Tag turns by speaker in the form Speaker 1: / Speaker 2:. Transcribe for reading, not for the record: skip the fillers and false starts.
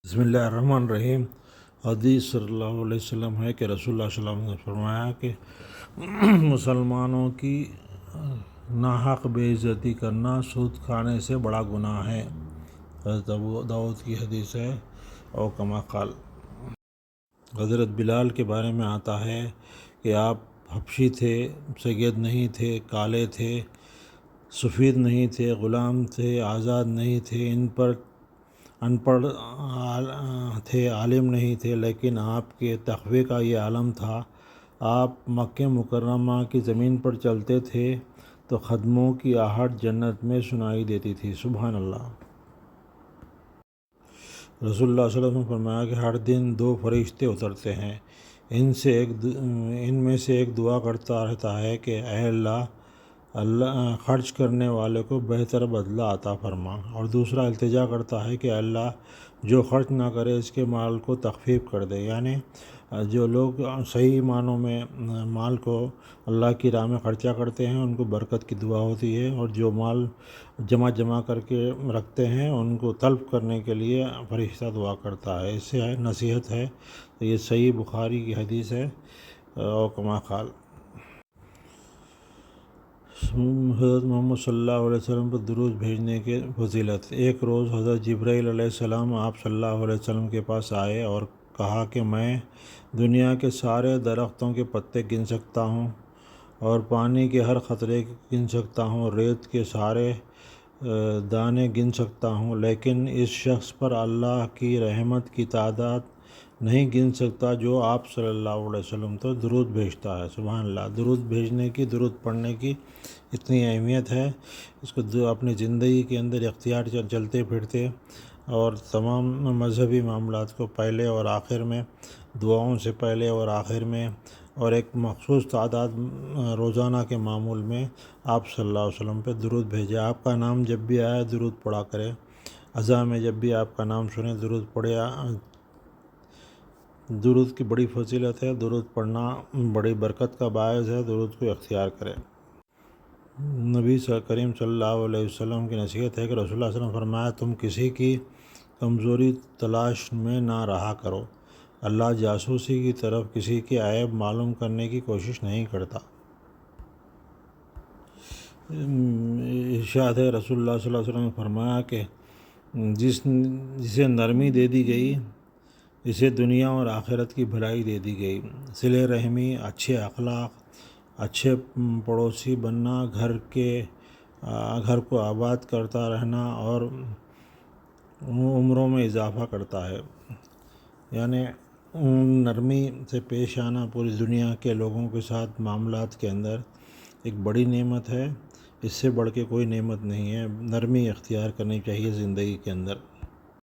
Speaker 1: بسم اللہ الرحمن الرحیم۔ حدیث صلی اللہ علیہ وسلم ہے کہ رسول اللہ صلی اللہ علیہ وسلم نے فرمایا کہ مسلمانوں کی ناحق بے عزتی کرنا سود کھانے سے بڑا گناہ ہے۔ حضرت ابو داؤد کی حدیث ہے۔ او کما قال، حضرت بلال کے بارے میں آتا ہے کہ آپ حبشی تھے، سید نہیں تھے، کالے تھے، سفید نہیں تھے، غلام تھے، آزاد نہیں تھے، ان پڑھ تھے، عالم نہیں تھے، لیکن آپ کے تقوی کا یہ عالم تھا۔ آپ مکہ مکرمہ کی زمین پر چلتے تھے تو قدموں کی آہٹ جنت میں سنائی دیتی تھی۔ سبحان اللہ۔ رسول اللہ صلی اللہ علیہ وسلم نے فرمایا کہ ہر دن 2 فرشتے اترتے ہیں، ان میں سے ایک دعا کرتا رہتا ہے کہ اے اللہ خرچ کرنے والے کو بہتر بدلہ عطا فرما، اور دوسرا التجا کرتا ہے کہ اللہ جو خرچ نہ کرے اس کے مال کو تخفیف کر دے۔ یعنی جو لوگ صحیح معنوں میں مال کو اللہ کی راہ میں خرچہ کرتے ہیں ان کو برکت کی دعا ہوتی ہے، اور جو مال جمع کر کے رکھتے ہیں ان کو طلب کرنے کے لیے فرشتہ دعا کرتا ہے۔ اس سے نصیحت ہے، تو یہ صحیح بخاری کی حدیث ہے۔ او کما قال، حضرت محمد صلی اللہ علیہ وسلم پر درود بھیجنے کے فضیلت۔ ایک روز حضرت جبرائیل علیہ السلام آپ صلی اللہ علیہ وسلم کے پاس آئے اور کہا کہ میں دنیا کے سارے درختوں کے پتے گن سکتا ہوں اور پانی کے ہر قطرے گن سکتا ہوں، ریت کے سارے دانے گن سکتا ہوں، لیکن اس شخص پر اللہ کی رحمت کی تعداد نہیں گن سکتا جو آپ صلی اللہ علیہ وسلم تو درود بھیجتا ہے۔ سبحان اللہ۔ درود بھیجنے کی، درود پڑھنے کی اتنی اہمیت ہے، اس کو اپنی زندگی کے اندر اختیار چلتے پھرتے اور تمام مذہبی معاملات کو پہلے اور آخر میں، دعاؤں سے پہلے اور آخر میں، اور ایک مخصوص تعداد روزانہ کے معمول میں آپ صلی اللہ علیہ وسلم پہ درود بھیجے۔ آپ کا نام جب بھی آئے درود پڑھا کرے، عزا میں جب بھی آپ کا نام سنیں درود پڑھے۔ درود کی بڑی فضیلت ہے، درود پڑھنا بڑی برکت کا باعث ہے، درود کو اختیار کرے۔ نبی کریم صلی اللہ علیہ وسلم کی نصیحت ہے کہ رسول اللہ صلی اللہ علیہ وسلم نے فرمایا تم کسی کی کمزوری تلاش میں نہ رہا کرو، اللہ جاسوسی کی طرف کسی کے عیب معلوم کرنے کی کوشش نہیں کرتا۔ ارشاد ہے، رسول اللہ صلی اللہ علیہ وسلم نے فرمایا کہ جسے نرمی دے دی گئی اسے دنیا اور آخرت کی بھلائی دے دی گئی۔ صلہ رحمی، اچھے اخلاق، اچھے پڑوسی بننا، گھر کو آباد کرتا رہنا اور عمروں میں اضافہ کرتا ہے۔ یعنی نرمی سے پیش آنا پوری دنیا کے لوگوں کے ساتھ معاملات کے اندر ایک بڑی نعمت ہے، اس سے بڑھ کے کوئی نعمت نہیں ہے۔ نرمی اختیار کرنی چاہیے زندگی کے اندر۔